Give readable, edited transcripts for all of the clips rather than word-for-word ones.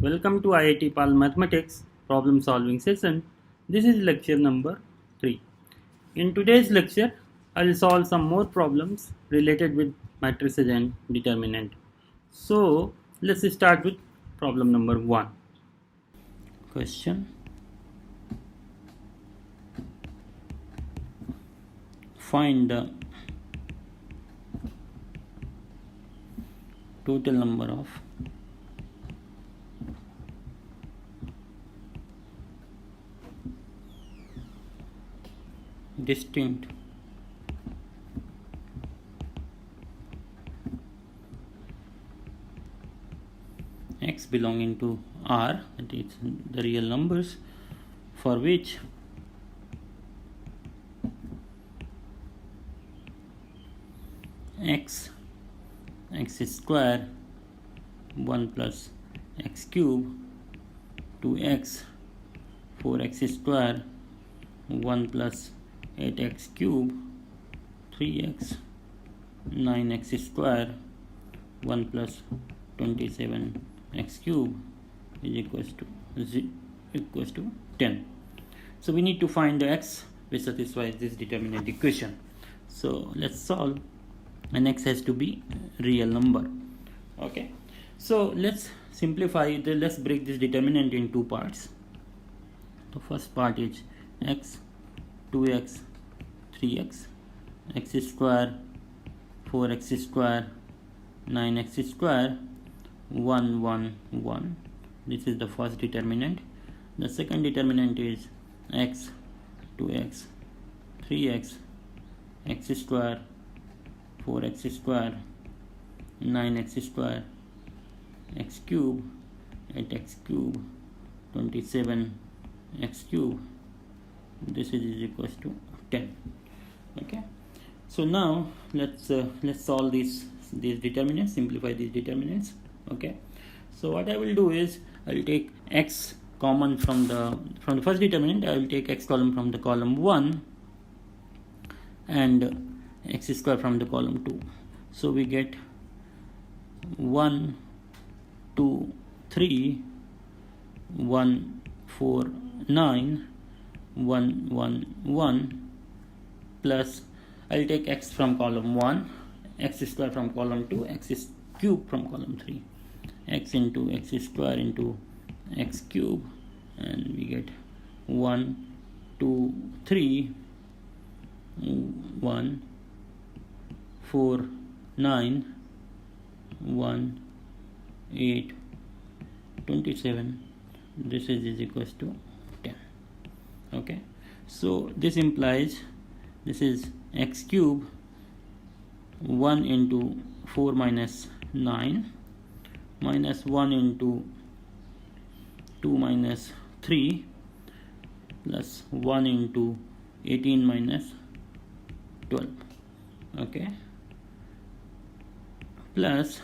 Welcome to IIT PAL Mathematics problem solving session. This is lecture number 3. In today's lecture, I will solve some more problems related with matrices and determinant. So, let's start with problem number 1. Question: find the total number of distinct x belonging to R, that is the real numbers, for which x square 1 plus x cube 2x 4x square 1 plus 8x cube 3x 9x square 1 plus 27x cube is equals to 10. So we need to find the x which satisfies this determinant equation. So let's solve, and x has to be real number. Okay, so let's simplify let's break this determinant in two parts. The first part is x 2x 3x x square 4x square 9x square 1 1 1. This is the first determinant. The second determinant is x 2x 3x x square 4x square 9x square x cube 8x cube 27x cube. This is equals to 10. Okay, so now let's solve these determinants, simplify these determinants. Okay, so what I will do is I will take x common from the first determinant. I will take x column from the column 1 and x square from the column 2. So we get 1 2 3 1 4 9 1 1 1 plus I'll take x from column 1, x square from column 2, x cube from column 3, x into x square into x cube, and we get 1 2 3 1 4 9 1 8 27. This is equals to 10. Okay, so this implies this is x cube 1 into 4 minus 9 minus 1 into 2 minus 3 plus 1 into 18 minus 12. Okay, plus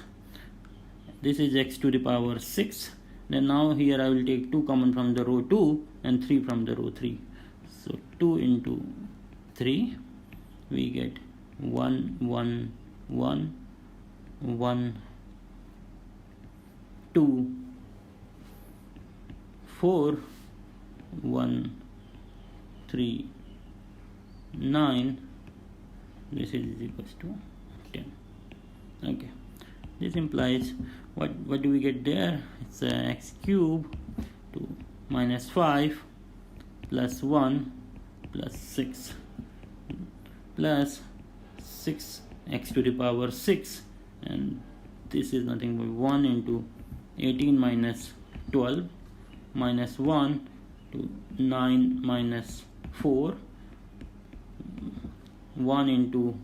this is x to the power 6. Then now here I will take 2 common from the row 2 and 3 from the row 3. So 2 into 3, we get 1 1 1 1 2 4 1 3 9. This is equals to 10. Okay, this implies what do we get there? It's x cube to minus 5 plus 1 plus 6 plus 6 x to the power 6, and this is nothing but 1 into 18 minus 12 minus 1 to 9 minus 4, 1 into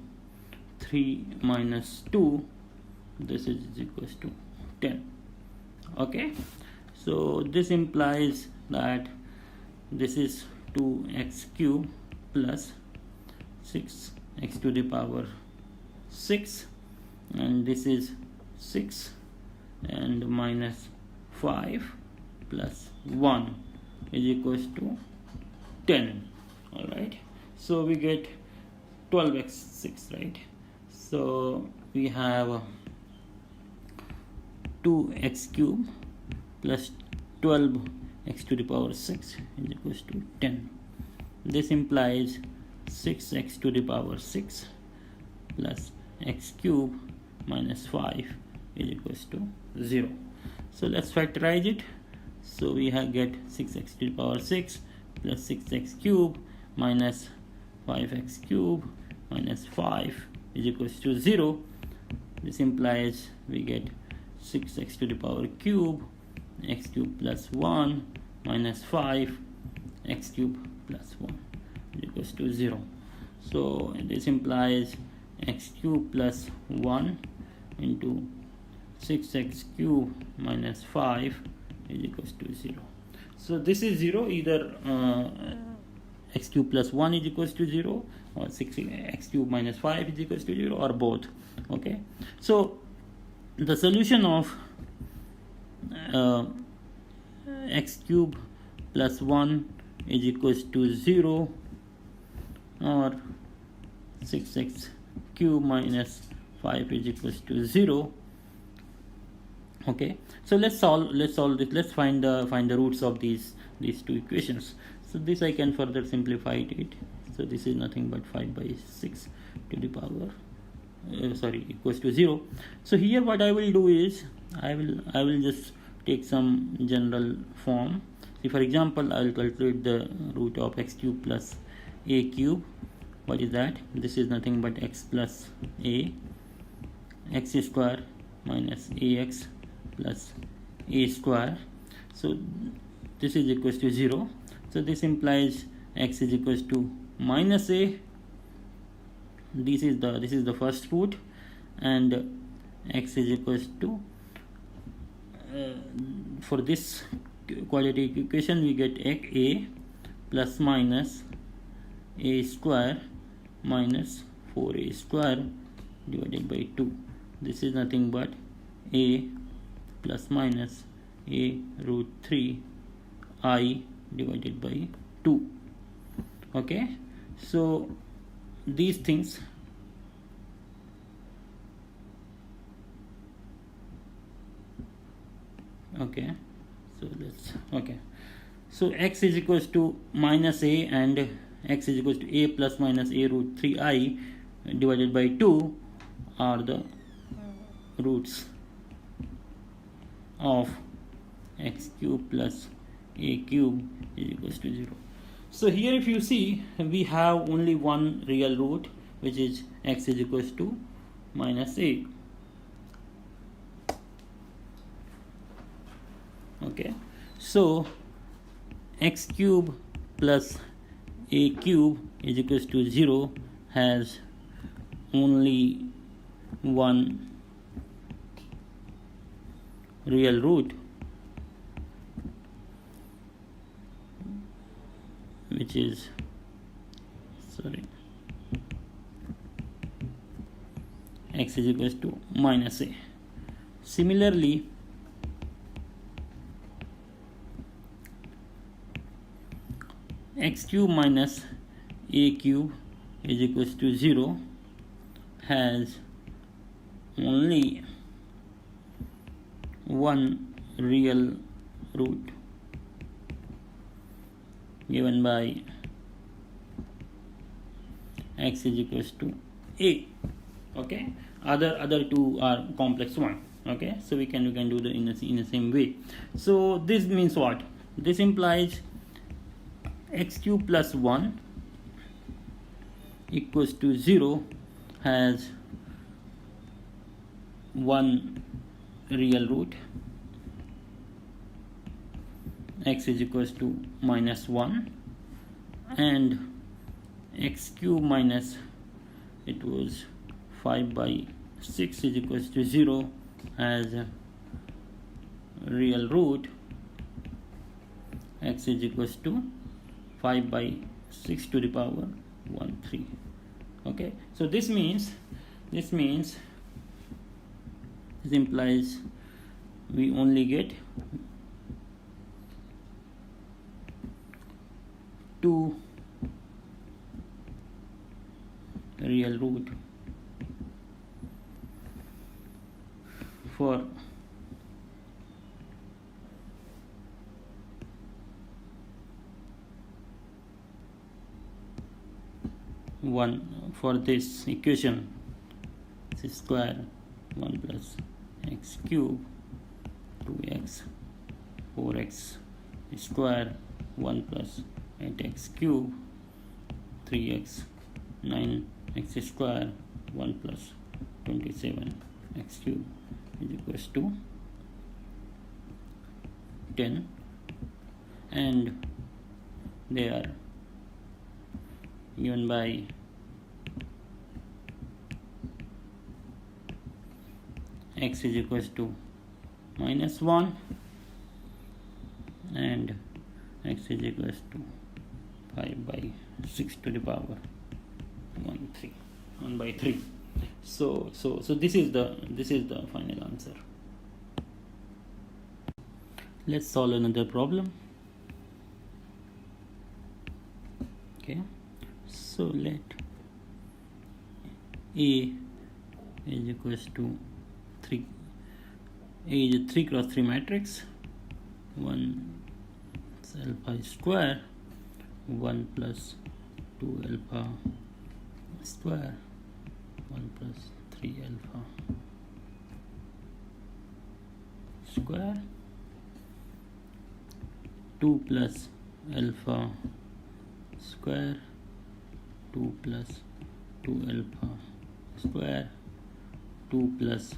3 minus 2. This is equals to 10. Okay, so this implies that this is 2x cube plus 6x to the power 6, and this is 6 and minus 5 plus 1 is equals to 10. All right, so we get 12x6, right? So we have 2x cube plus 12 x to the power 6 is equals to 10. This implies 6x to the power 6 plus x cube minus 5 is equals to 0. So let's factorize it. So we get 6x to the power 6 plus 6x cube minus 5x cube minus 5 is equals to 0. This implies we get 6x to the power cube x cube plus 1 minus 5 x cube plus 1 is equals to 0. So this implies x cube plus 1 into 6x cube minus 5 is equals to 0. So this is 0, either x cube plus 1 is equals to 0 or 6x cube minus 5 is equals to 0 or both. Okay, so the solution of x cube plus 1 is equals to 0 or 6x cube minus 5 is equals to 0. Okay, so let's solve this. Let's find the roots of these two equations. So this I can further simplify it. So this is nothing but 5 by 6 to the power equals to 0. So here what I will do is I will just take some general form. See, for example, I will calculate the root of x cube plus a cube. What is that? This is nothing but x plus a, x square minus ax plus a square. So this is equals to 0. So this implies x is equals to minus a. This is the first root, and x is equals to for this quadratic equation we get a plus minus a square minus 4a square divided by 2. This is nothing but a plus minus a root 3 I divided by 2. Okay, so these things so x is equals to minus a and x is equals to a plus minus a root 3i divided by 2 are the roots of x cube plus a cube is equals to 0. So here if you see, we have only one real root, which is x is equals to minus a. Okay, so x cube plus a cube is equals to 0 has only one real root, which is x is equals to minus a. Similarly, x cube minus a cube is equals to 0 has only one real root given by x is equals to a. Okay, other two are complex one. Okay, so we can do the in the same way. So this means what? This implies x cube plus 1 equals to 0 has one real root, x is equals to minus 1, and x cube minus it was 5 by 6 is equals to 0 has a real root, x is equals to 5 by 6 to the power 1 3. Okay, so this implies we only get two real root for 1 for this equation, x square 1 plus x cube 2x 4x square 1 plus 8x cube 3x 9x square 1 plus 27x cube is equals to 10, and they are given by x is equals to -1 and x is equals to 5 by 6 to the power 1 by 3. So this is the final answer. Let's solve another problem. Okay, so let A is equals to 3. A is a 3 cross 3 matrix. 1 is alpha square 1 plus 2 alpha square 1 plus 3 alpha square 2 plus alpha square 2 plus 2 alpha square 2 plus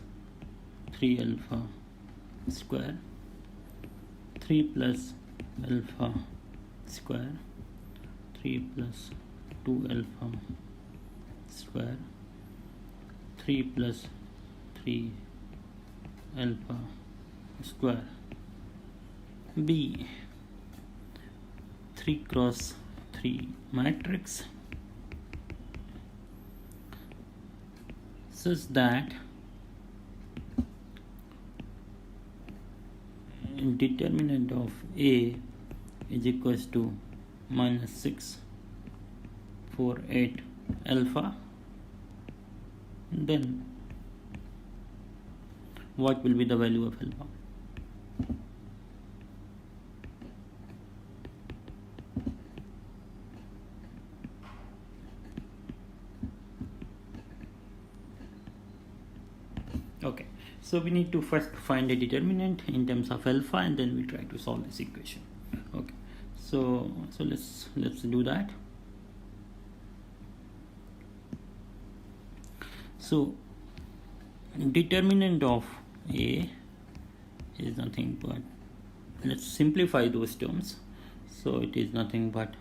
3 alpha square 3 plus alpha square 3 plus 2 alpha square 3 plus 3 alpha square. B 3 cross 3 matrix such that determinant of A is equals to -6 4 8 alpha, then what will be the value of alpha? Okay, so we need to first find a determinant in terms of alpha, and then we try to solve this equation. Okay, so let's do that. So determinant of A is nothing but, let's simplify those terms. So it is nothing but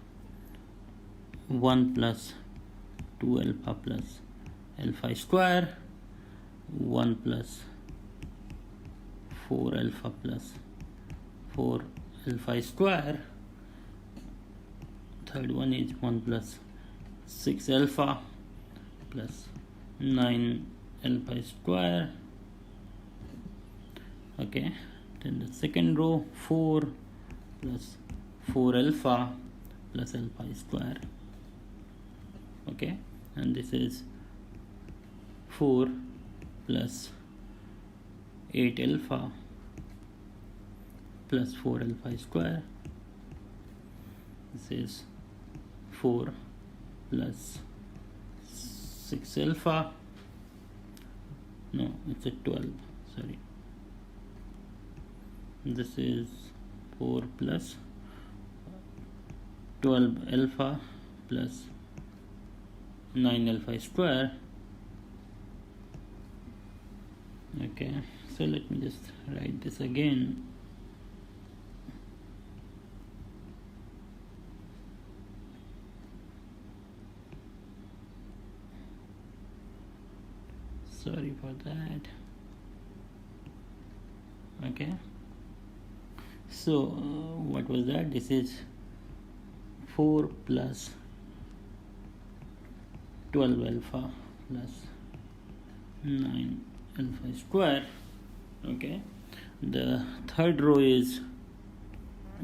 1 plus 2 alpha plus alpha square 1 plus 4 alpha plus 4 alpha square. Third one is 1 plus 6 alpha plus 9 alpha square. Okay, then the second row 4 plus 4 alpha plus alpha square. Okay, and this is 4 plus 8 alpha plus 4 alpha square. This is 4 plus 6 alpha, no, it's a 12, sorry. This is 4 plus 12 alpha plus 9 alpha square. Okay, so let me just write this again. Sorry for that. Okay, so what was that? This is 4 plus 12 alpha plus 9 alpha square. Okay, the third row is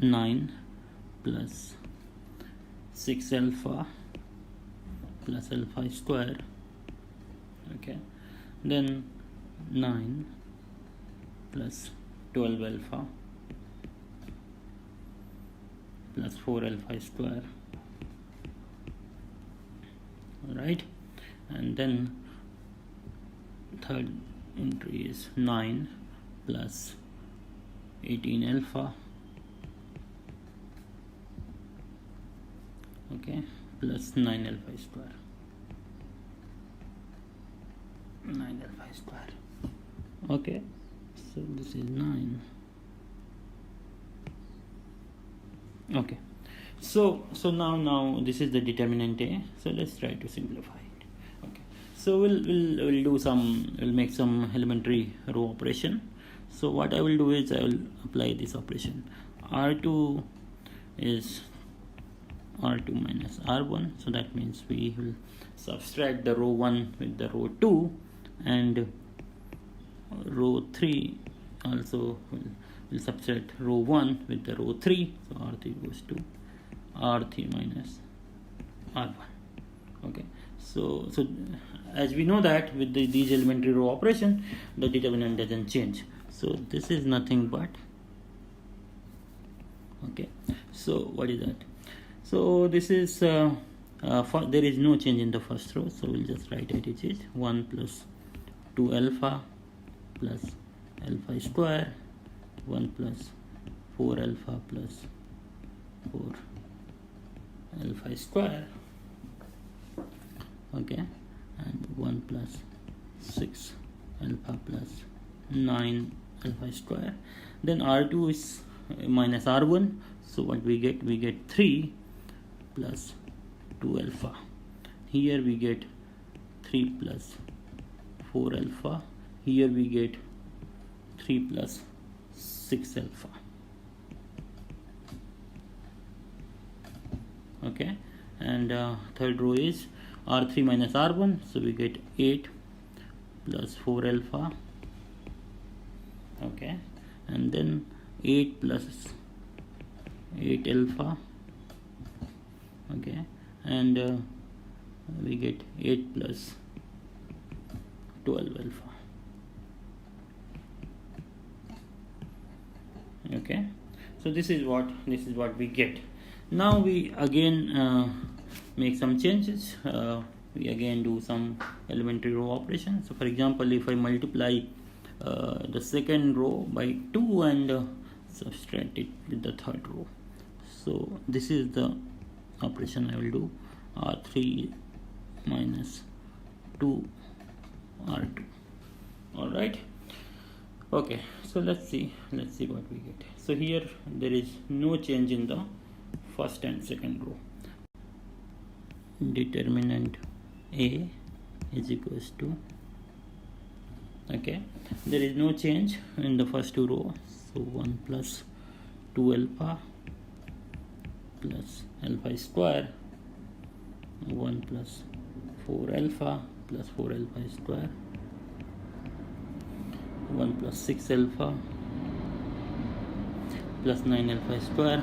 9 plus 6 alpha plus alpha square. Okay, then 9 plus 12 alpha plus 4 alpha square. right? And then third entry is 9 plus 18 alpha, okay, plus 9 alpha square, 9 alpha square, okay. So this is 9, okay. So now this is the determinant A. So let's try to simplify it. Okay, so we'll make some elementary row operation. So what I will do is I will apply this operation. R2 is R2 minus R1, so that means we will subtract the row 1 with the row 2, and row 3 also will subtract row 1 with the row 3, so R3 goes to R3 minus R1. Okay, so as we know that with these elementary row operation, the determinant doesn't change. So this is nothing but, okay, so what is that? So this is there is no change in the first row, so we'll just write it. It is 1 plus 2 alpha plus alpha square, 1 plus 4 alpha plus 4 alpha square, okay, and 1 plus 6 alpha plus 9 alpha square. Then R2 is minus R1, so what we get 3 plus 2 alpha. Here we get 3 plus 4 alpha. Here we get 3 plus 6 alpha, okay. And third row is R3 minus R1, so we get 8 plus 4 alpha, okay, and then 8 plus 8 alpha, okay, and we get 8 plus 12 alpha, okay. So this is what we get. Now we again make some changes. We again do some elementary row operations. So for example, if I multiply the second row by 2 and subtract it with the third row, so this is the operation I will do. R3 minus 2 R2. All right, okay. So let's see what we get. So here there is no change in the first and second row. Determinant A is equals to, okay, there is no change in the first two rows, so 1 plus 2 alpha plus alpha square, 1 plus 4 alpha plus 4 alpha square, 1 plus 6 alpha plus 9 alpha square,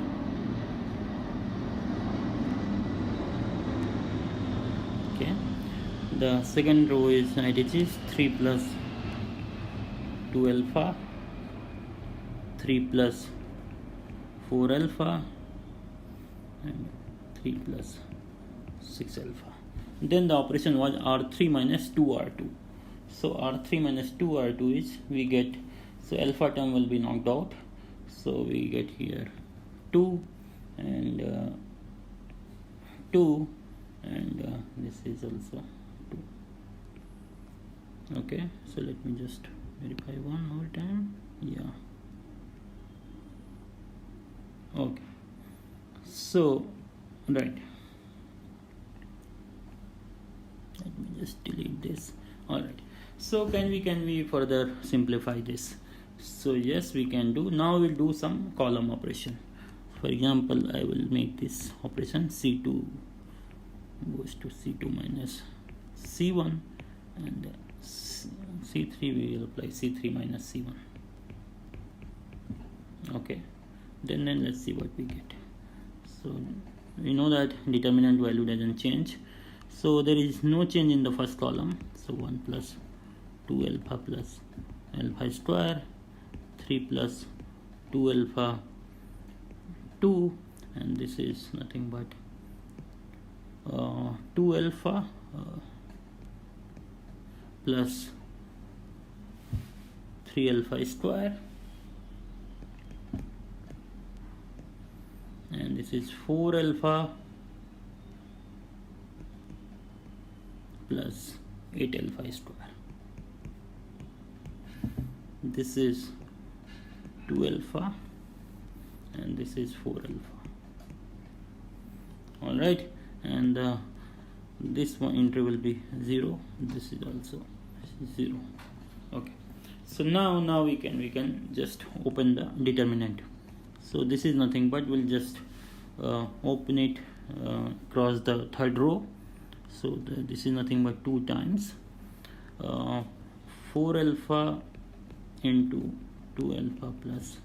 okay. The second row is 3 plus 2 alpha, 3 plus 4 alpha, and 3 plus 6 alpha. Then the operation was R3 minus 2 R2. So R3 minus 2 R2 is, we get, so alpha term will be knocked out, so we get here 2 and 2, and this is also 2, okay. So let me just verify one more time. Yeah, okay. So right, let me just delete this. All right, so can we further simplify this? So yes, we can do. Now we'll do some column operation. For example, I will make this operation C2 goes to C2 minus C1, and C3 we will apply C3 minus C1, okay. Then let's see what we get. So we know that determinant value doesn't change, so there is no change in the first column. So 1 plus 2 alpha plus alpha square, 3 plus 2 alpha 2, and this is nothing but 2 alpha plus 3 alpha square, and this is 4 alpha plus 8 alpha square. This is 2 alpha and this is 4 alpha. Alright, and this one entry will be 0. This is also 0. Okay, so now we can just open the determinant. So this is nothing but we'll just open it across the third row. So this is nothing but 2 times 4 alpha into 2 alpha plus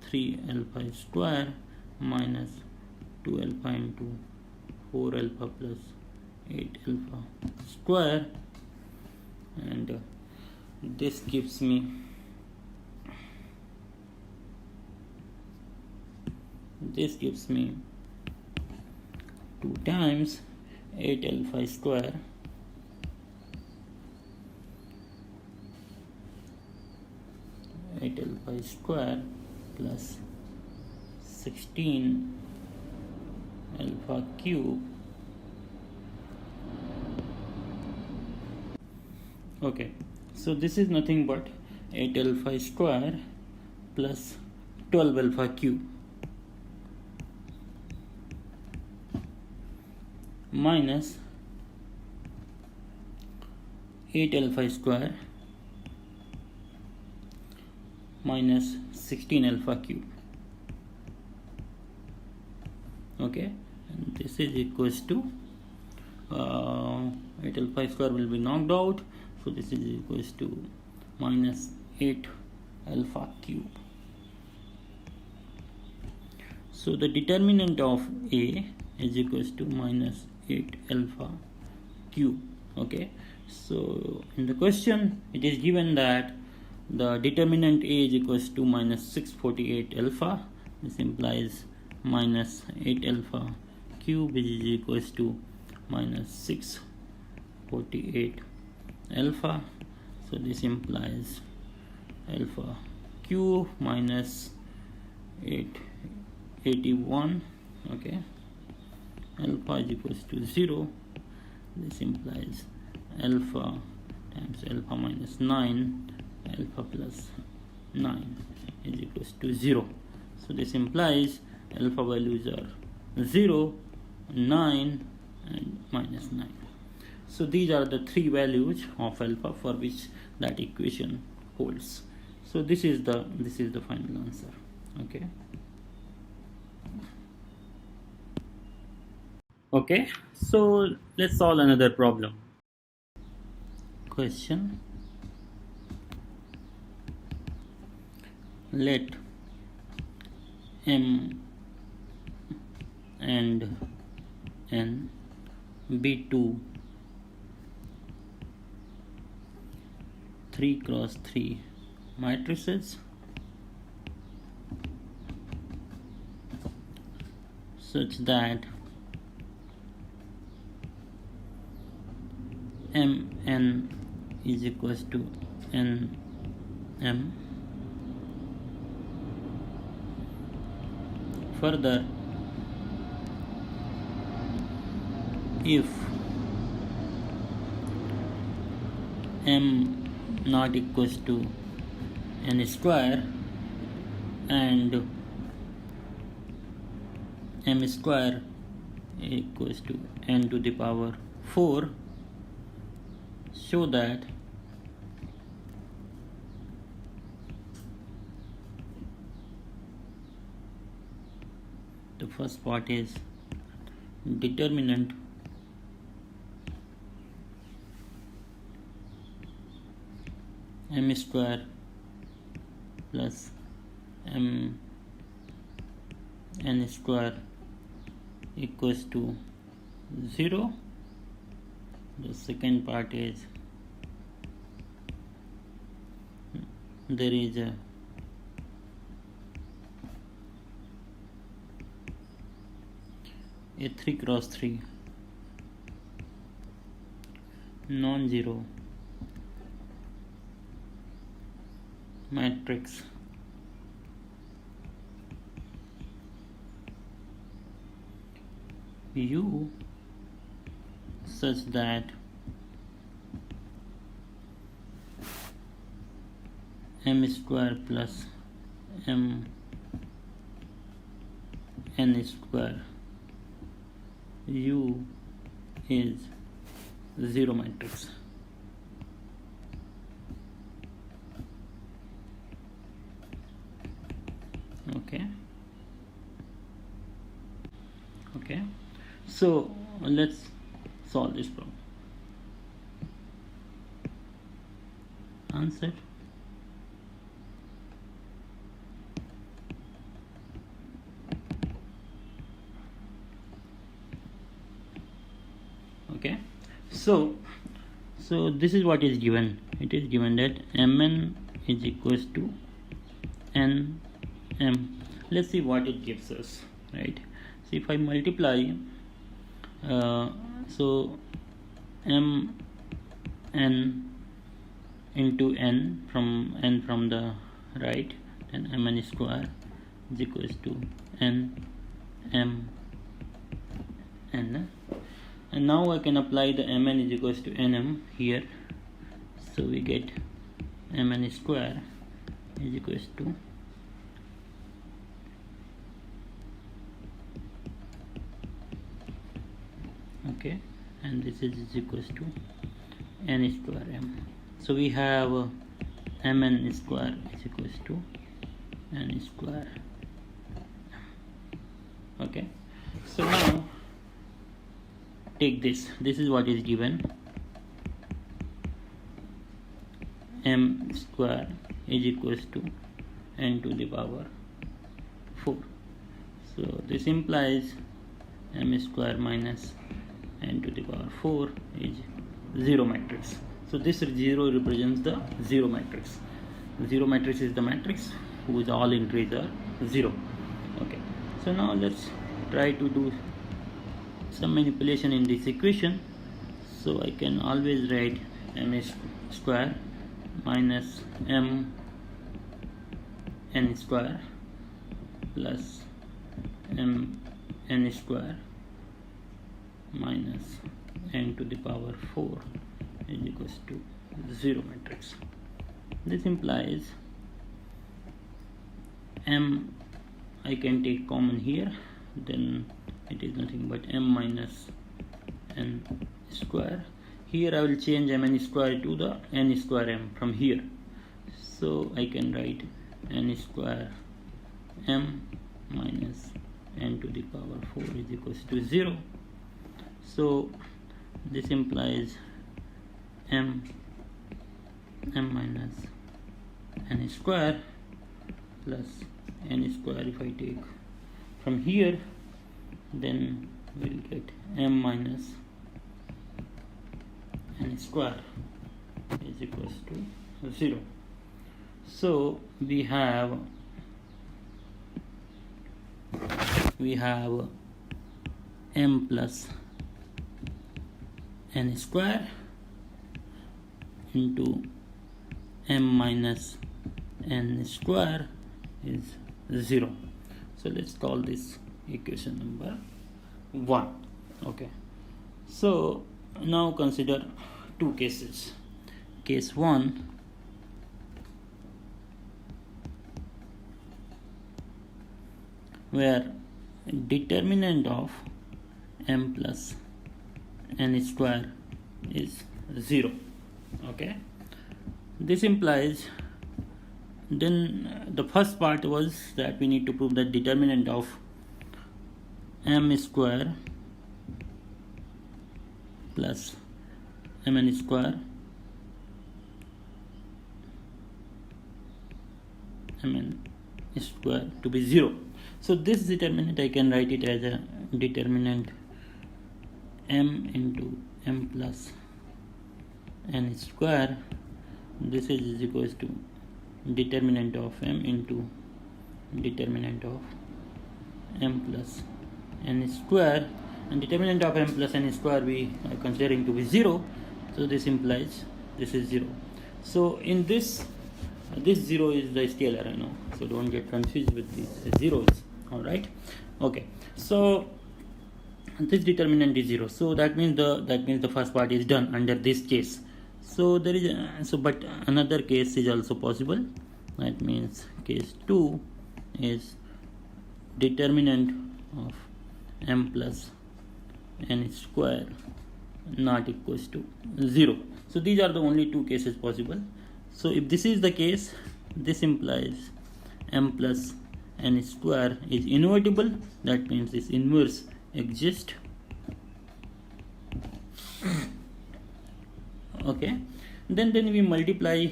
3 alpha square minus 2 alpha into 4 alpha plus 8 alpha square, and this gives me 2 times 8 alpha square plus 16 alpha cube. Okay, so this is nothing but 8 alpha square plus 12 alpha cube minus 8 alpha square minus 16 alpha cube. Okay, and this is equals to 8 alpha square will be knocked out, so this is equals to minus 8 alpha cube. So the determinant of A is equals to minus 8 alpha cube. Okay, so in the question it is given that the determinant A is equals to minus 648 alpha. This implies minus 8 alpha cube is equals to minus 648 alpha. So this implies alpha cube minus 881. Okay, alpha is equals to 0. This implies alpha times alpha minus 9, alpha plus 9 is equals to 0. So this implies alpha values are 0, 9 and minus 9. So these are the 3 values of alpha for which that equation holds. So this is the final answer. Okay. Okay, so let's solve another problem. Question: let M and N be 2 3x3 matrices such that Mn is equals to Nm. Further, if M not equals to n square and m square equals to n to the power 4, show that the first part is determinant m square plus m n square equals to 0. The second part is there is a a 3x3 non-zero matrix U such that m square plus m n square U is zero matrix. Okay, so let's solve this problem. Answer: okay, so this is what is given. It is given that mn is equals to nm. Let's see what it gives us, right? So if I multiply so m n into n from the right, then mn square is equals to n m n, and now I can apply the mn is equals to nm here. So we get mn square is equals to okay, and this is equals to n square m. So we have mn square is equals to n square m. Okay, so now take this is what is given. M square is equals to n to the power 4. So this implies m square minus n to the power 4 is zero matrix. So this 0 represents the zero matrix. Zero matrix is the matrix whose all entries are 0. Okay, so now let's try to do some manipulation in this equation. So I can always write m square minus m n square plus m n square minus n to the power 4 is equals to zero matrix. This implies m I can take common here, then it is nothing but m minus n square. Here I will change mn square to the n square m from here. So I can write n square m minus n to the power 4 is equals to 0. So this implies m minus n square plus n square. If I take from here, then we'll get m minus n square is equals to 0. So we have m plus n square into m minus n square is 0. So let's call this equation number 1. Okay, so now consider two cases. Case 1, where determinant of m plus n square is 0. Okay, this implies, then the first part was that we need to prove that determinant of m square plus mn square to be 0. So this determinant I can write it as a determinant m into m plus n square. This is equals to determinant of m into determinant of m plus n square, and determinant of m plus n square we are considering to be 0. So this implies this is 0. So in this 0 is the scalar, so don't get confused with these zeros. All right, okay. So this determinant is 0, so that means the first part is done under this case. So there is but another case is also possible. That means case 2 is determinant of m plus n square not equals to 0. So these are the only two cases possible. So if this is the case, this implies m plus n square is invertible. That means this inverse exists. Okay, then we multiply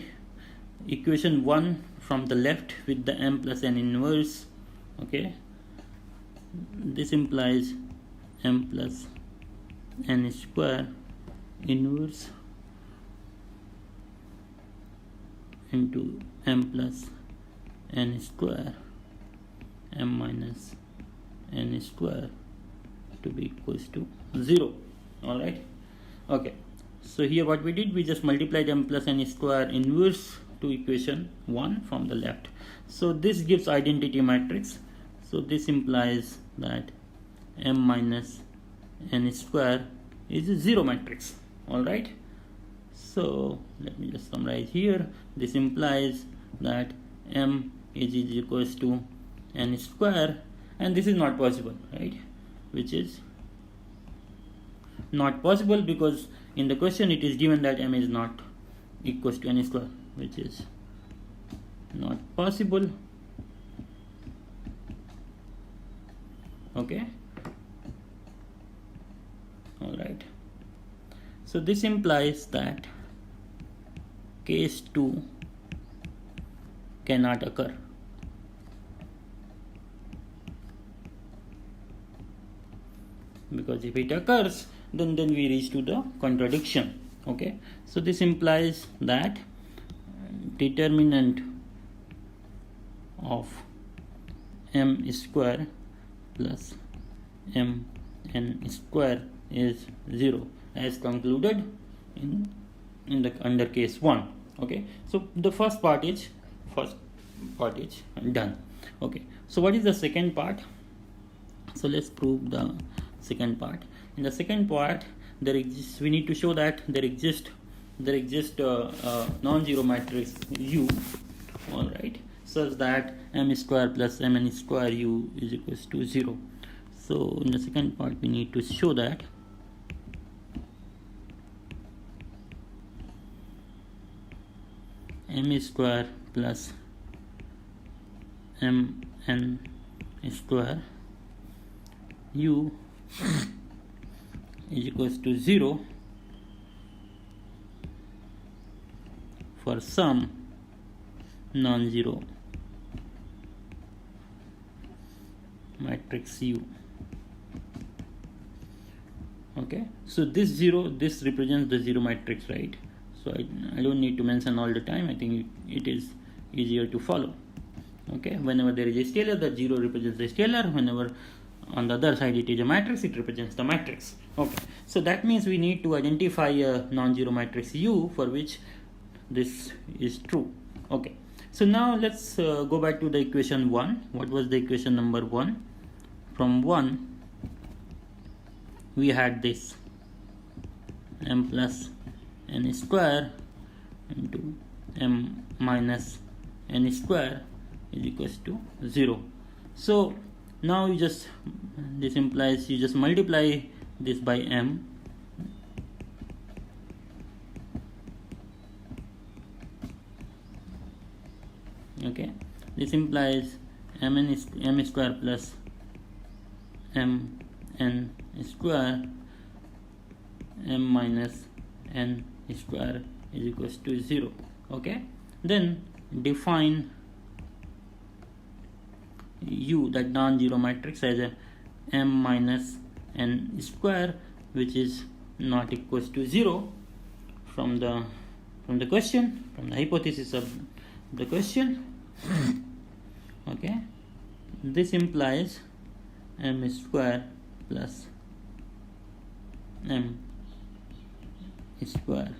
equation 1 from the left with the m plus n inverse. Okay, this implies m plus n square inverse into m plus n square m minus n square to be equals to 0. All right, okay. So here what we did, we just multiplied m plus n square inverse to equation 1 from the left. So this gives identity matrix. So this implies that m minus n square is a 0 matrix. All right, so let me just summarize here. This implies that m is equals to n square, and this is not possible, right? Which is not possible because in the question it is given that m is not equals to n square, which is not possible. Okay, all right. So this implies that case 2 cannot occur. Because if it occurs, then we reach to the contradiction. Okay, so this implies that determinant of m square plus m n square is 0 as concluded in the under case 1. Okay, so the first part is done. Okay, so what is the second part? So let's prove the second part. In the second part, we need to show that there exists non-zero matrix U, all right, such that m square plus mn square U is equals to 0. So in the second part, we need to show that m square plus mn square U is equals to 0 for some non-zero matrix U. Okay, so this represents the 0 matrix, right? So I don't need to mention all the time. I think it is easier to follow. Okay, whenever there is a scalar, the 0 represents the scalar. Whenever on the other side it is a matrix, it represents the matrix. Okay, so that means we need to identify a non-zero matrix U for which this is true. Okay, so now let's go back to the equation 1. What was the equation number 1? From 1 we had this m plus n square into m minus n square is equals to 0. So now this implies you just multiply this by m, okay. This implies m square plus m n square m minus n square is equals to 0. Okay, then define U, that non-zero matrix, as a m minus n square, which is not equals to 0 from the question, from the hypothesis of the question. Okay, this implies m square plus m square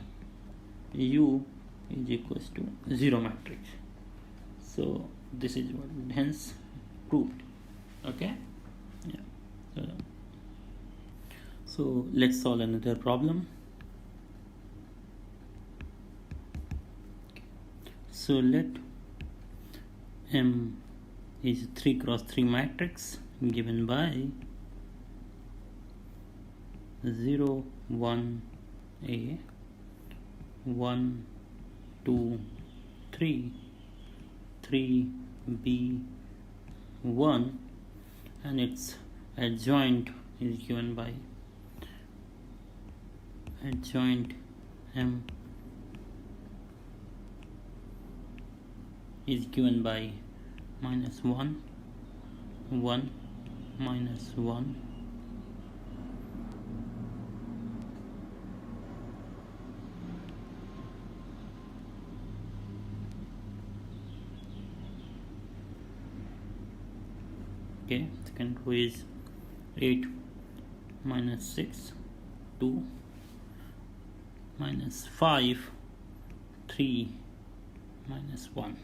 U is equals to 0 matrix. So this is what hence proved. Okay, yeah. So let's solve another problem. So let M is 3 cross 3 matrix given by 0 1 A 1 2 3 3 B 1, and its adjoint is given by adjoint M is given by minus 1 1 minus 1 okay. Second row is 8 minus 6 2 minus 5 3 minus 1.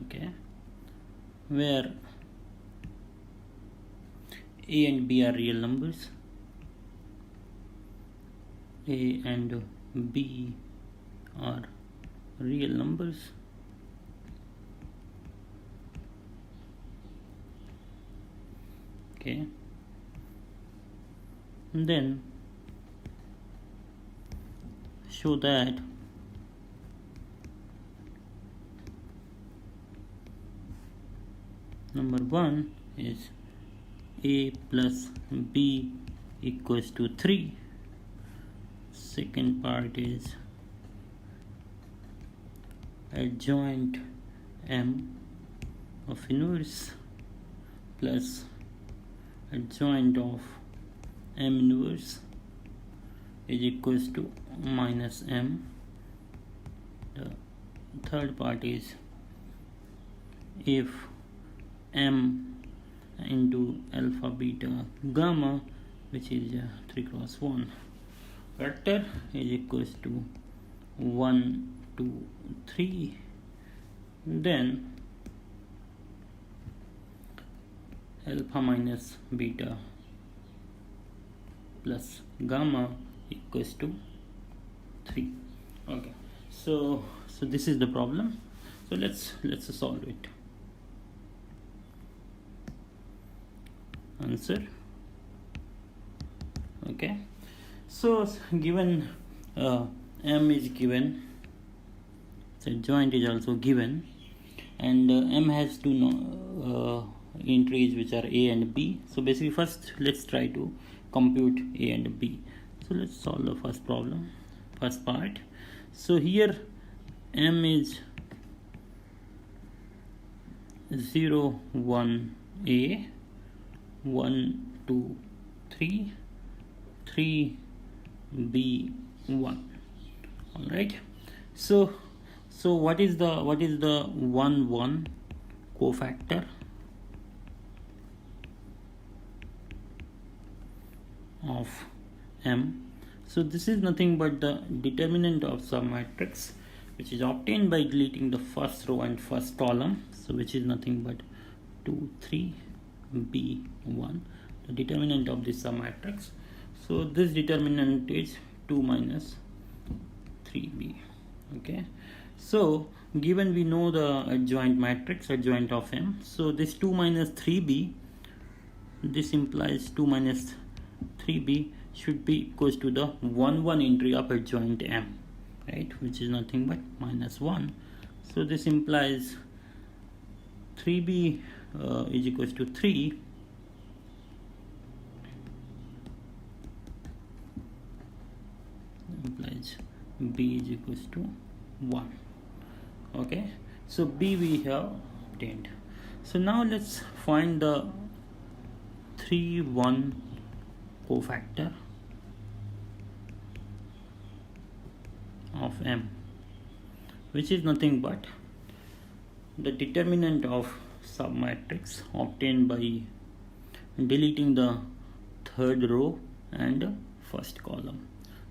Okay, where A and B are real numbers, A and B are real numbers, okay, and then show that number 1 is A plus B equals to 3. Second part is adjoint M of inverse plus adjoint of M inverse is equals to minus M. The third part is if M into alpha beta gamma, which is a 3 cross 1 vector, is equals to 1 2 3, then alpha minus beta plus gamma equals to 3. Okay, so this is the problem. So let's solve it. Answer. Okay, so given M is given, so joint is also given, and M has two entries which are A and B. So basically first let's try to compute A and B. So let's solve the first problem, first part. So here M is 0 1 A 1 2 3 3 B 1. All right, so what is the 1 1 cofactor of M? So this is nothing but the determinant of submatrix, which is obtained by deleting the first row and first column, so which is nothing but 2 3 B 1, the determinant of this submatrix. So this determinant is 2 minus 3B. Okay, so given we know the adjoint matrix, adjoint of M, so this 2 minus 3B, this implies 2 minus 3B should be equals to the 1 1 entry of adjoint M, right, which is nothing but minus 1. So this implies 3B is equals to 3, implies B is equals to 1. Okay, so B we have obtained. So now let's find the 3 1 cofactor of M, which is nothing but the determinant of submatrix obtained by deleting the third row and first column.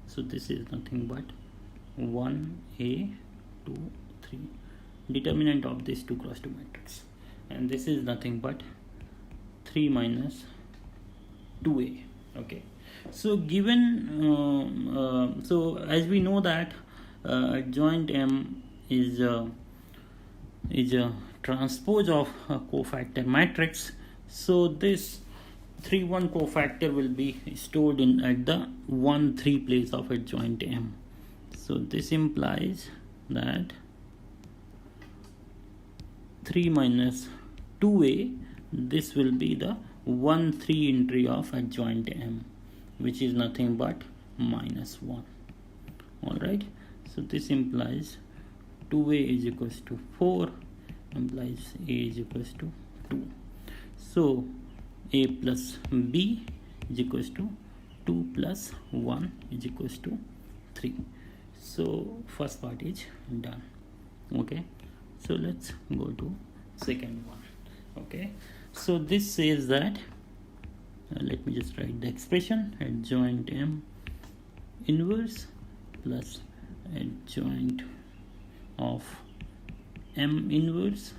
So this is nothing but 1a 2 3, determinant of this 2 cross 2 matrix, and this is nothing but 3 minus 2a. Okay, so given so as we know that adjoint M is a transpose of a cofactor matrix, so this 3 1 cofactor will be stored in at the 1 3 place of adjoint M. So this implies that 3 minus 2a, this will be the 1 3 entry of adjoint M, which is nothing but minus 1. Alright, so this implies 2a is equals to 4, implies a is equals to 2. So a plus b is equals to 2 plus 1 is equals to 3. So first part is done. Okay, so let's go to second one. Okay, so this says that let me just write the expression: adjoint M inverse plus adjoint of M inverse,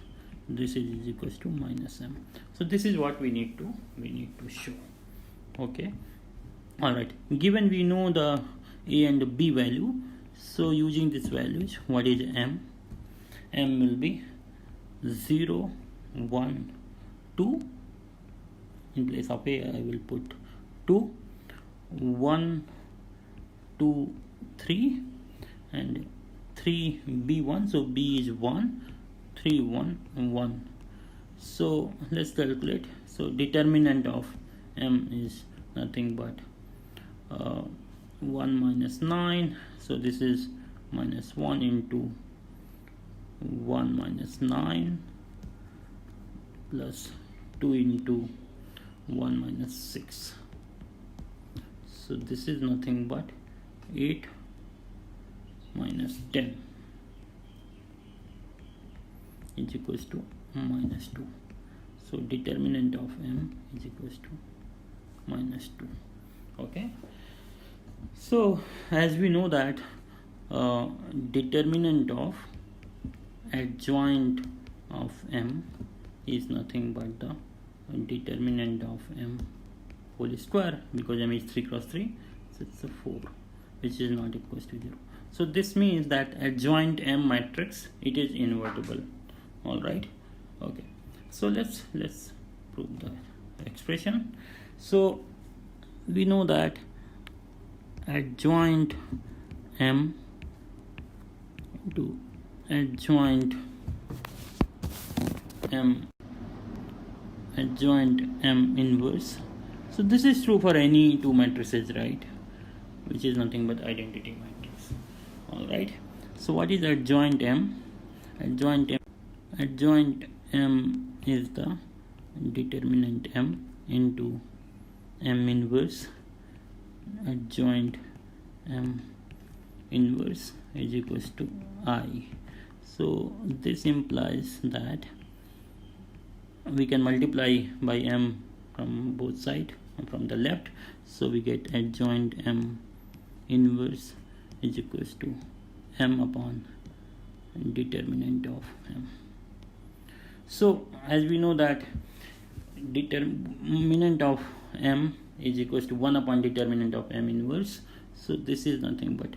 this is equals to minus M. So this is what we need to show. Okay, all right, given we know the a and b value, so using these values, what is M? M will be 0 1 2. In place of a, I will put 2 1 2 3 and 3 b1, so b is 1 3 1 1. So let's calculate. So determinant of M is nothing but 1 minus 9, so this is minus 1 into 1 minus 9 plus 2 into 1 minus 6, so this is nothing but 8 minus 10 is equals to minus 2. So determinant of M is equals to minus 2. Okay, so as we know that determinant of adjoint of M is nothing but the determinant of M whole square, because M is 3 cross 3, so it's a 4, which is not equals to 0. So this means that adjoint M matrix, it is invertible. All right, okay, so let's prove the expression. So we know that adjoint M to adjoint M inverse, so this is true for any two matrices, right, which is nothing but identity matrix. All right, so what is adjoint M? Adjoint M is the determinant M into M inverse. Adjoint M inverse is equals to I. So this implies that we can multiply by M from both sides, from the left, so we get adjoint M inverse is equals to M upon determinant of M. So as we know that determinant of M is equals to 1 upon determinant of M inverse, so this is nothing but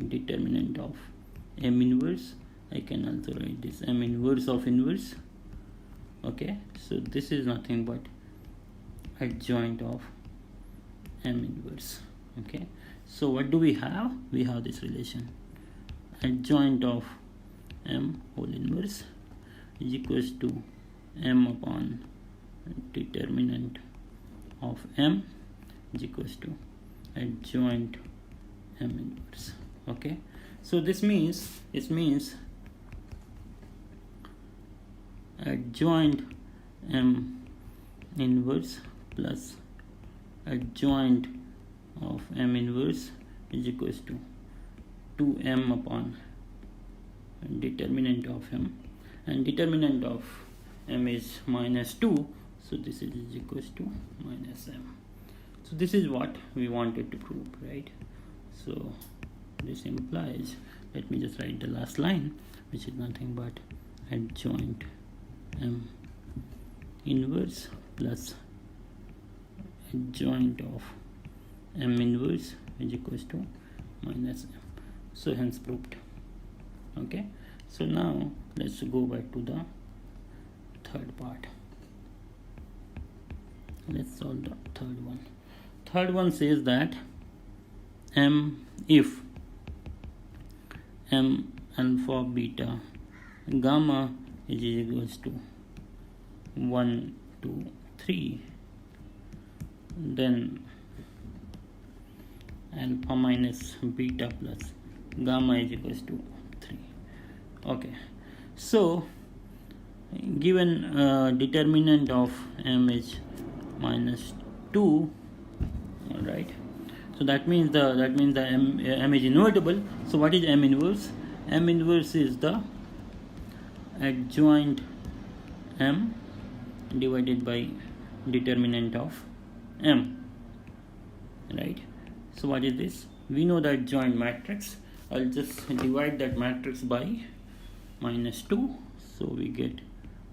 determinant of M inverse. I can also write this M inverse of inverse. Okay, so this is nothing but adjoint of M inverse. Okay, so what do we have? We have this relation: adjoint of M whole inverse is equals to M upon determinant of M is equals to adjoint M inverse. Okay, so this means adjoint M inverse plus adjoint of M inverse is equals to 2M upon determinant of M, and determinant of M is minus 2, so this is equals to minus M. So this is what we wanted to prove, right? So this implies let me just write the last line, which is nothing but adjoint M inverse plus adjoint of M inverse is equals to minus M. So hence proved. Okay, so now let's go back to the third part. Let's solve the third one. Third one says that if M alpha beta gamma is equals to 1 2 3, then alpha minus beta plus gamma is equals to 3. Okay, so given determinant of M is minus 2, all right, so that means the M is invertible. So what is M inverse? M inverse is the adjoint M divided by determinant of M, right? So what is this? We know that adjoint matrix. I'll just divide that matrix by minus 2, so we get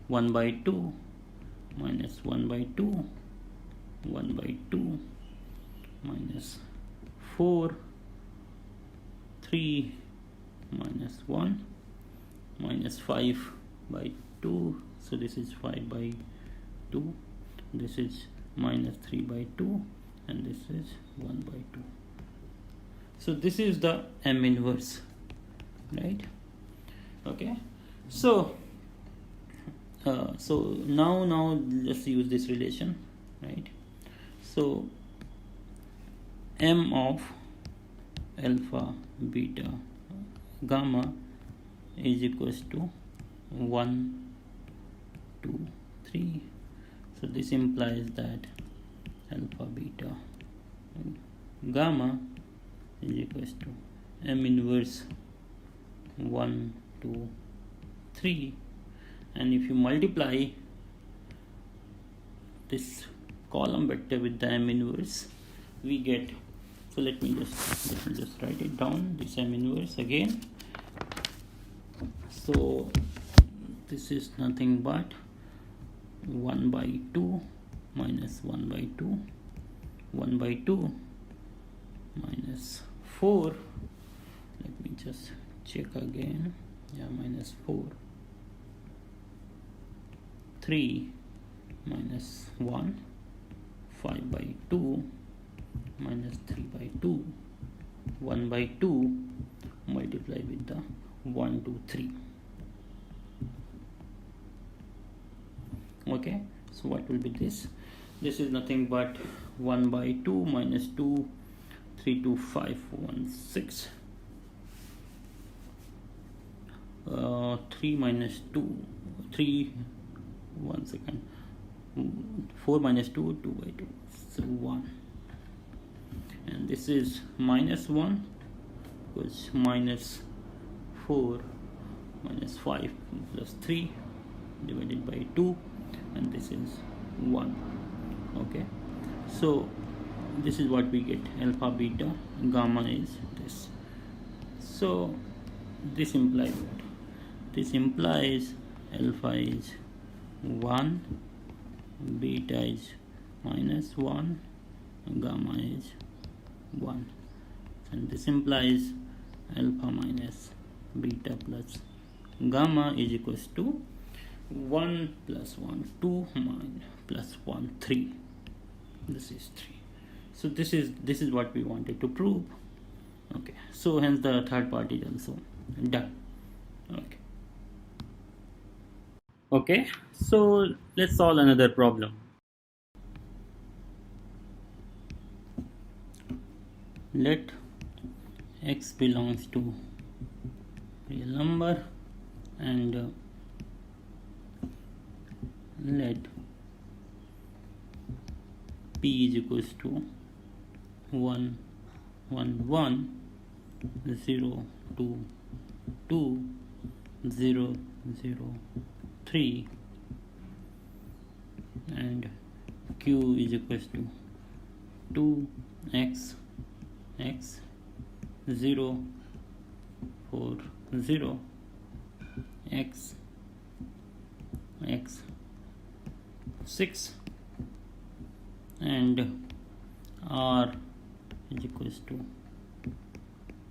1 by 2 minus 1 by 2, 1 by 2 minus 4, 3 minus 1 minus 5 by 2, so this is 5 by 2, this is minus 3 by 2, and this is 1 by 2. So this is the M inverse, right? Okay, so now let's use this relation, right? So M of alpha beta gamma is equals to 1 2 3. So this implies that alpha beta gamma is equals to M inverse 1 2 3, and if you multiply this column vector with the M inverse, we get, so let me just write it down, this M inverse again. So this is nothing but 1 by 2 minus 1 by 2, 1 by 2 minus 4, let me just check again, yeah, minus 4, 3 minus 1, 5 by 2 minus 3 by 2, 1 by 2 multiply with the 1 2 3. Okay, so what will be this? This is nothing but 1 by 2 minus 2, 3 2 5 1 6, 3 minus 2 3, 1 second, 4 minus 2 2 by 2, so 1, and this is minus 1 because minus 4 minus 5 plus 3 divided by 2, and this is 1. Okay, so this is what we get, alpha beta gamma is this. So this implies what? This implies alpha is 1, beta is minus 1, gamma is 1, and this implies alpha minus beta plus gamma is equals to 1 plus 1 2 plus 1 3. This is 3. So this is what we wanted to prove. Okay, so hence the third part is also done. Okay, so let's solve another problem. Let x belongs to real number and let p is equals to 1 1 1 0 2 2 0 0 3 and q is equals to 2 x x 0 4 0 x x 6 and R is equals to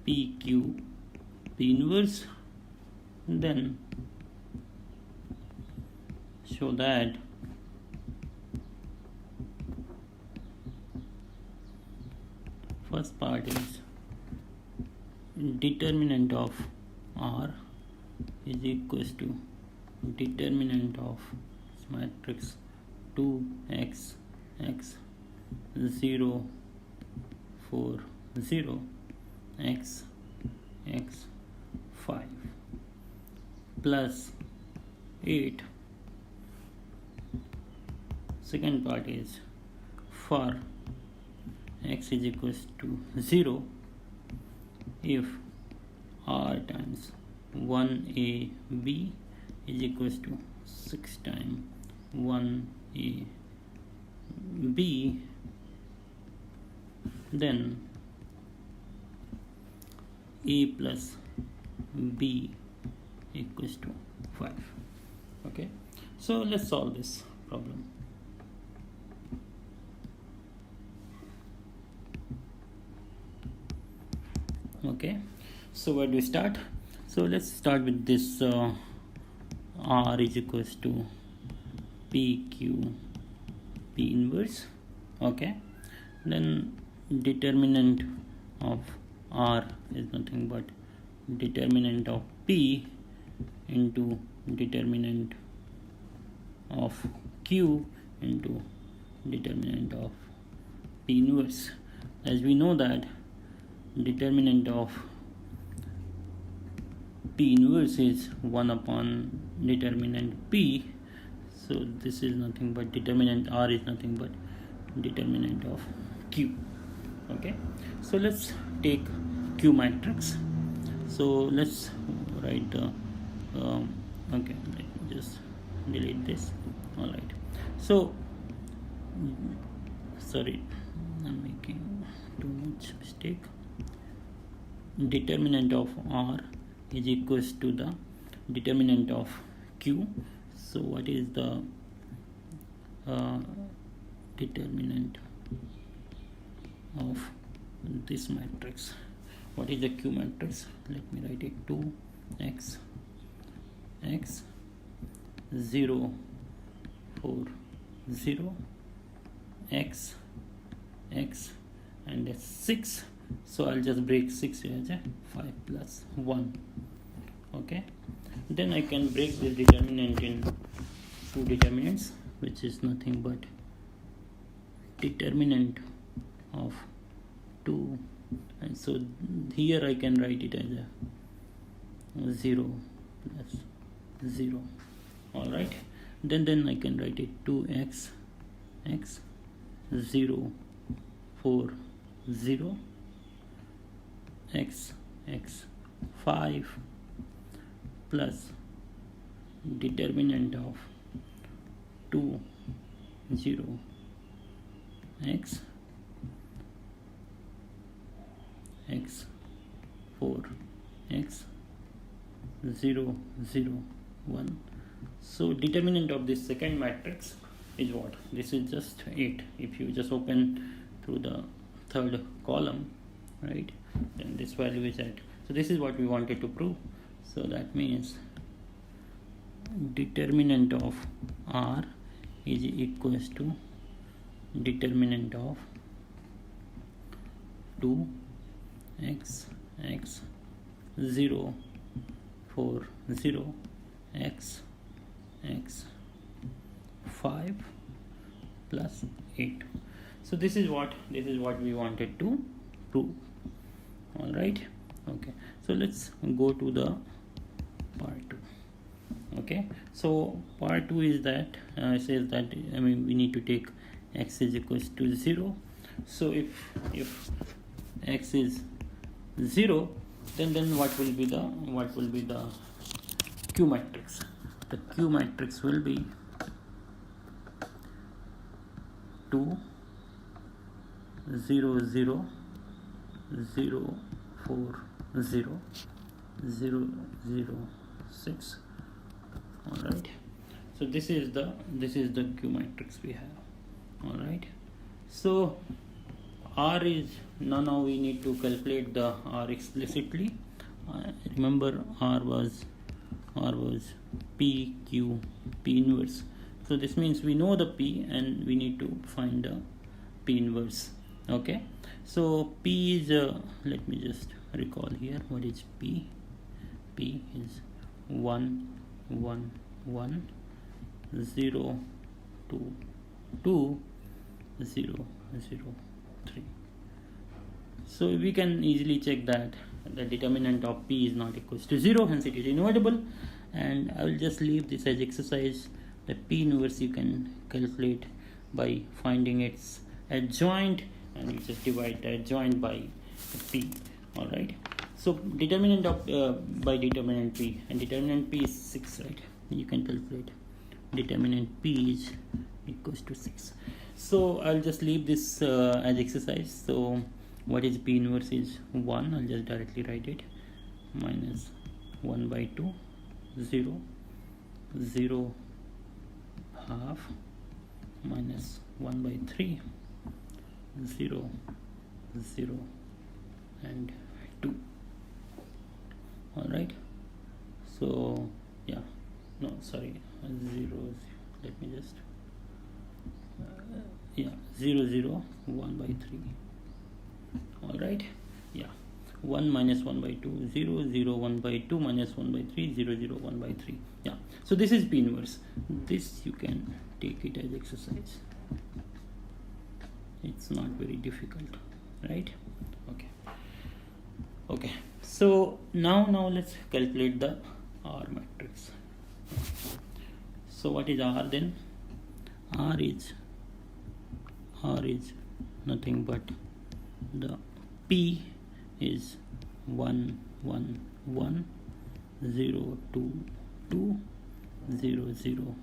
PQ P inverse. Then show that first part is determinant of R is equals to determinant of this matrix 2x x 0 4 0 x x 5 plus 8. Second part is for x is equals to 0 if R times 1ab is equals to 6 times 1ab, then a plus b equals to 5. Okay, so let's solve this problem. Okay, so where do we start? So let's start with this R is equals to PQ P inverse. Okay, then determinant of R is nothing but determinant of P into determinant of Q into determinant of P inverse. As we know that determinant of P inverse is 1 upon determinant P, so this is nothing but determinant R is nothing but determinant of Q. Okay, so let's take Q matrix. So let's write the okay, let me just delete this. All right, so sorry, I'm making too much mistake. Determinant of R is equals to the determinant of Q. So what is the determinant of this matrix? What is the Q matrix? Let me write it. 2x x 0 4 0 x x and that's 6. So I'll just break 6 here, 5 plus 1. Okay, then I can break the determinant in two determinants, which is nothing but determinant of 2, and so here I can write it as a 0 plus 0. Alright, then I can write it 2x x 0 4 0 x x 5 plus determinant of 2 0 x x 4 x 0 0 1. So determinant of this second matrix is what? This is just 8. If you just open through the third column, right, then this value is 8. So this is what we wanted to prove. So that means determinant of R is equals to determinant of 2 x x 0 4 0 x x 5 plus 8. So this is what we wanted to prove. All right, okay, so let's go to the part 2. Okay, so part 2 is that says that we need to take x is equals to 0. So if x is 0, then what will be the Q matrix? The Q matrix will be 2 0 0 0 4 0 0 0 6. All right, so this is the Q matrix we have. All right, so R is now we need to calculate the R explicitly. Remember R was P Q P inverse. So this means we know the P and we need to find the P inverse. Okay, so P is let me just recall here what is P. P is 1 1 1 0 2 2 0 0 3. So we can easily check that the determinant of P is not equals to 0, hence it is invertible. And I will just leave this as exercise. The P inverse you can calculate by finding its adjoint, and you just divide the adjoint by P. All right, so determinant of by determinant P, and determinant P is 6, right? You can calculate determinant P is equals to 6. So I'll just leave this as exercise. So what is P inverse is 1. I'll just directly write it, minus 1 by 2, 0 0 half, minus 1 by 3, 0 0 and 2. All right, so yeah, no, sorry, 0 let me just 0 0 1 by 3. All right, yeah, 1 minus 1 by 2, 0 0 1 by 2 minus 1 by 3, 0 0 1 by 3. Yeah, so this is P inverse. This you can take it as exercise. It's not very difficult, right? Okay, so now let's calculate the R matrix. So what is R then? R is nothing but the P is 1 1 1 0 2 2 0 0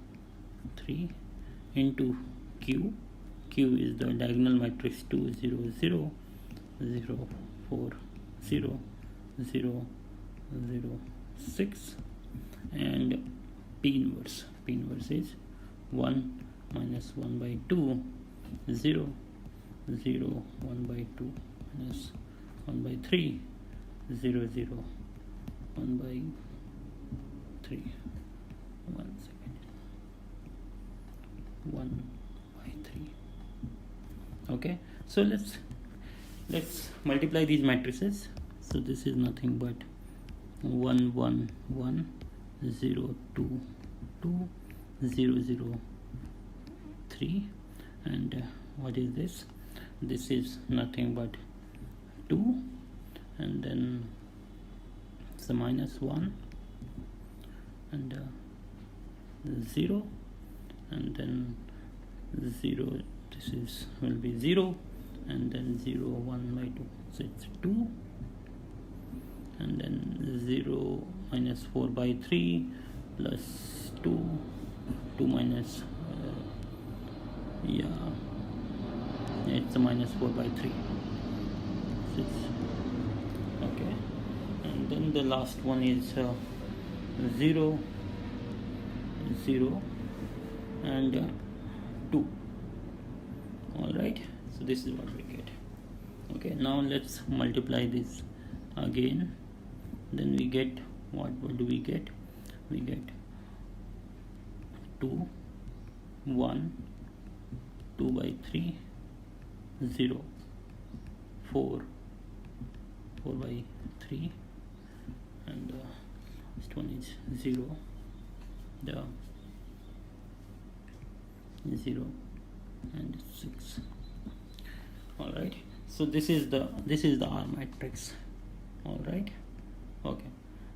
3 into Q. Q is the diagonal matrix 2 0 0 0 4 0 0 0 6, and P inverse. P inverse is 1 minus 1 by 2, 0 0 1 by 2 minus 1 by 3, 0 0 1 by 3. 1 second. 1 by 3. Okay, so let's multiply these matrices. So this is nothing but 1 1 1 0 2 2 0 0 3, and what is this? This is nothing but 2, and then it's a minus 1, and 0, and then 0, this is will be 0, and then 0 1 by 2, so it's 2, and then 0 minus 4 by 3 plus 2 minus it's a minus 4 by 3, 6. Okay, and then the last one is 0 0 and 2. All right, so this is what we get. Okay, now let's multiply this again. Then we get what do we get? We get 2 1 2 by 3 0 4 4 by 3, and this one is 0 the 0 and 6. All right, so this is the R matrix. All right, okay,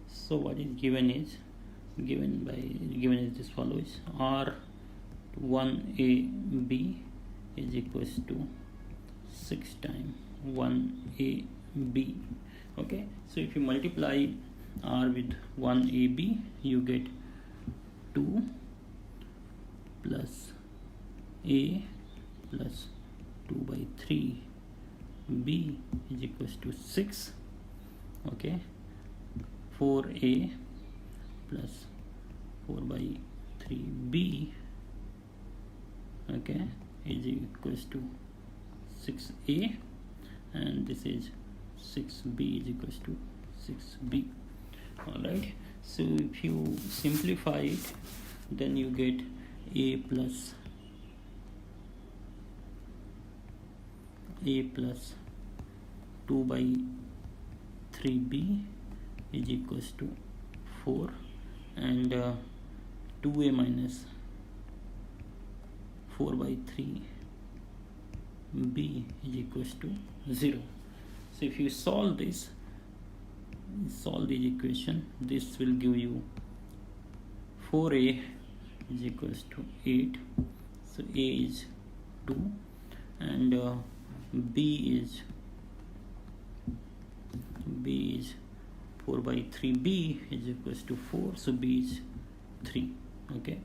so what is given is this follows: R 1AB is equals to 6 times 1AB. Okay, so if you multiply R with 1AB, you get 2 plus A plus 2 by 3 B is equals to 6. Okay, 4a plus 4 by 3b, okay, is equals to 6a, and this is 6b is equals to 6b. Alright, so if you simplify it, then you get a plus 2 by 3b is equals to 4, and 2a minus 4 by 3b is equals to 0. So if you solve this equation, this will give you 4a is equals to 8, so a is 2, and b is 4 by 3b is equals to 4, so b is 3. Okay,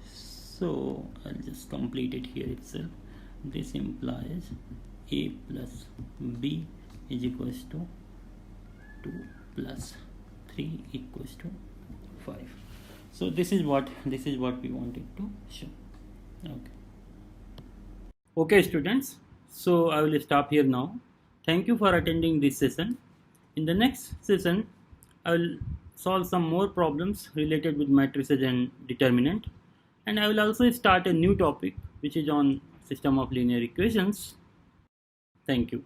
so I'll just complete it here itself. This implies a plus b is equals to 2 plus 3 equals to 5. So this is what we wanted to show. Okay students, so I will stop here now. Thank you for attending this session. In the next session, I will solve some more problems related with matrices and determinant, and I will also start a new topic which is on system of linear equations. Thank you.